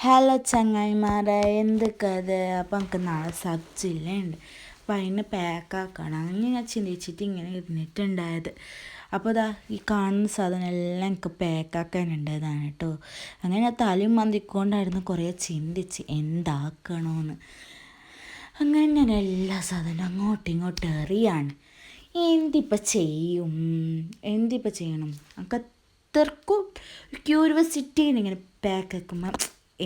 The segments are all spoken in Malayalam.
ഹലോ ചങ്ങായിമാരെ, എന്ത് കഥ? അപ്പം നമുക്ക് നാളെ സബ്ജില്ലുണ്ട്. അപ്പം അതിന് പാക്കാക്കണം. അങ്ങനെ ഞാൻ ചിന്തിച്ചിട്ട് ഇങ്ങനെ ഇരുന്നിട്ടുണ്ടായത്. അപ്പോൾ ഇതാ ഈ കാണുന്ന സാധനം എല്ലാം എനിക്ക് പാക്കാക്കാനുണ്ടായതാണ് കേട്ടോ. അങ്ങനെ ഞാൻ തലയും മന്തിക്കൊണ്ടായിരുന്നു കുറേ ചിന്തിച്ച് എന്താക്കണമെന്ന്. അങ്ങനെ ഞാൻ എല്ലാ സാധനവും അങ്ങോട്ടും ഇങ്ങോട്ടും എറിയാണ്. എന്തിപ്പോൾ ചെയ്യണം? നമുക്ക് അത്രക്കും ക്യൂരിയോസിറ്റിയാണ് ഇങ്ങനെ പാക്കാക്കുമ്പോൾ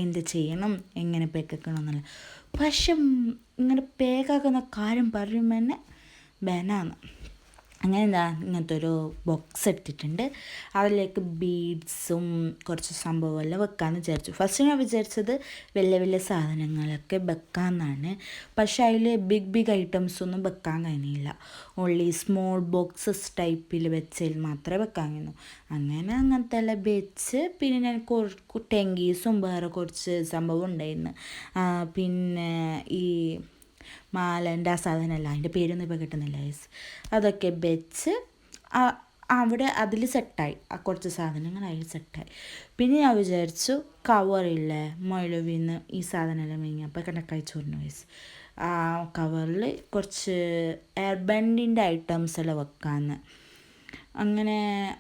എന്ത് ചെയ്യണം, എങ്ങനെ പാക്കാക്കണം എന്നല്ല. പക്ഷെ ഇങ്ങനെ പാക്കാക്കുന്ന കാര്യം പറയുമ്പോൾ തന്നെ ബനാണ്. അങ്ങനെ ഇങ്ങനത്തെ ഒരു ബോക്സ് എടുത്തിട്ടുണ്ട്. അതിലേക്ക് ബീഡ്സും കുറച്ച് സംഭവമെല്ലാം വെക്കാമെന്ന് വിചാരിച്ചു. ഫസ്റ്റ് ഞാൻ വിചാരിച്ചത് വലിയ വലിയ സാധനങ്ങളൊക്കെ വെക്കാമെന്നാണ്. പക്ഷേ അതിൽ ബിഗ് ഐറ്റംസ് ഒന്നും വെക്കാൻ കഴിയില്ല. ഓൺലി സ്മോൾ ബോക്സസ് ടൈപ്പിൽ വെച്ചതിൽ മാത്രമേ വെക്കാൻ കഴിയുന്നു. അങ്ങനത്തെ എല്ലാം വെച്ച് പിന്നെ ഞാൻ ടെങ്കീസും വേറെ കുറച്ച് സംഭവം ഉണ്ടായിരുന്നു. പിന്നെ ഈ മാലൻ്റെ ആ സാധനമല്ല, അതിൻ്റെ പേരൊന്നും ഇപ്പോൾ കിട്ടുന്നില്ല. അതൊക്കെ വെച്ച് അവിടെ അതിൽ സെറ്റായി. കുറച്ച് സാധനങ്ങൾ അതിൽ സെറ്റായി. പിന്നെ ഞാൻ വിചാരിച്ചു കവറില്ലേ മൊയിലുവിന്ന് ഈ സാധനമെല്ലാം വാങ്ങിയപ്പോൾ കണക്കായി ചോറിന് ആ കവറിൽ കുറച്ച് എയർ ബൻഡിൻ്റെ ഐറ്റംസ് എല്ലാം വെക്കാമെന്ന്. അങ്ങനെ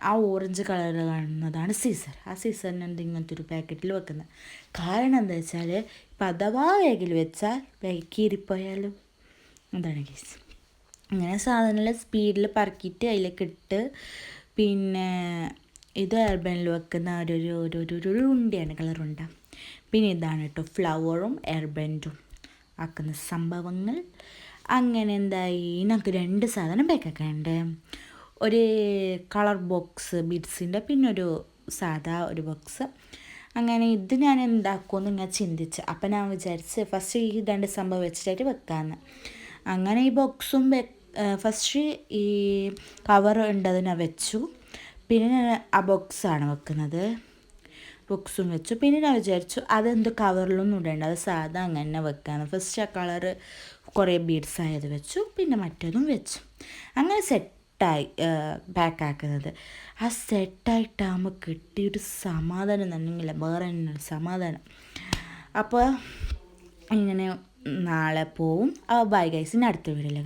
ആ ഓറഞ്ച് കളറിൽ കാണുന്നതാണ് സീസർ. ആ സീസറിന് ഇങ്ങനത്തെ ഒരു പാക്കറ്റിൽ വെക്കുന്നത്. കാരണം എന്താ വെച്ചാൽ ഇപ്പം അഥവാ വേഗിൽ വെച്ചാൽ കീറിപ്പോയാലും അതാണ് കേസ്. അങ്ങനെ സാധനമെല്ലാം സ്പീഡിൽ പറക്കിയിട്ട് അതിലേക്ക് ഇട്ട് പിന്നെ ഇത് എയർബനിൽ വെക്കുന്ന ഒരു ഉണ്ടയാണ്, കളറുണ്ട. പിന്നെ ഇതാണ് കേട്ടോ ഫ്ലവറും എയർബൻഡും ആക്കുന്ന സംഭവങ്ങൾ. അങ്ങനെ എന്തായി, നമുക്ക് 2 സാധനം പാക്കാക്കാനുണ്ട്. ഒരു കളർ ബോക്സ് ബീഡ്സിൻ്റെ, പിന്നെ ഒരു സാധാ ഒരു ബോക്സ്. അങ്ങനെ ഇത് ഞാൻ എന്താക്കുമെന്ന് ഞാൻ ചിന്തിച്ച്. അപ്പം ഞാൻ വിചാരിച്ച് ഫസ്റ്റ് ഈ 2 സംഭവം വെച്ചിട്ടായിട്ട് വെക്കാമെന്ന്. അങ്ങനെ ഈ ബോക്സും ഫസ്റ്റ് ഈ കവർ ഉണ്ടതിനെ വെച്ചു. പിന്നെ ഞാൻ ആ ബോക്സാണ് വെക്കുന്നത്. ബോക്സും വെച്ചു. പിന്നെ ഞാൻ വിചാരിച്ചു അതെന്ത് കവറിലൊന്നും ഇടേണ്ട, അത് സാധാ അങ്ങനെ വെക്കാമെന്ന്. ഫസ്റ്റ് ആ കളറ് കുറേ ബീഡ്സ് ആയത് വെച്ചു, പിന്നെ മറ്റേതും വെച്ചു. അങ്ങനെ സെറ്റായി പാക്കാക്കുന്നത്. ആ സെറ്റായിട്ടാകുമ്പോൾ കിട്ടിയൊരു സമാധാനം തന്നെയില്ല, വേറെ തന്നെ സമാധാനം. അപ്പോൾ ഇങ്ങനെ നാളെ പോവും. ബൈ ഗൈസ്, ഇനി അടുത്ത വീഡിയോയിൽ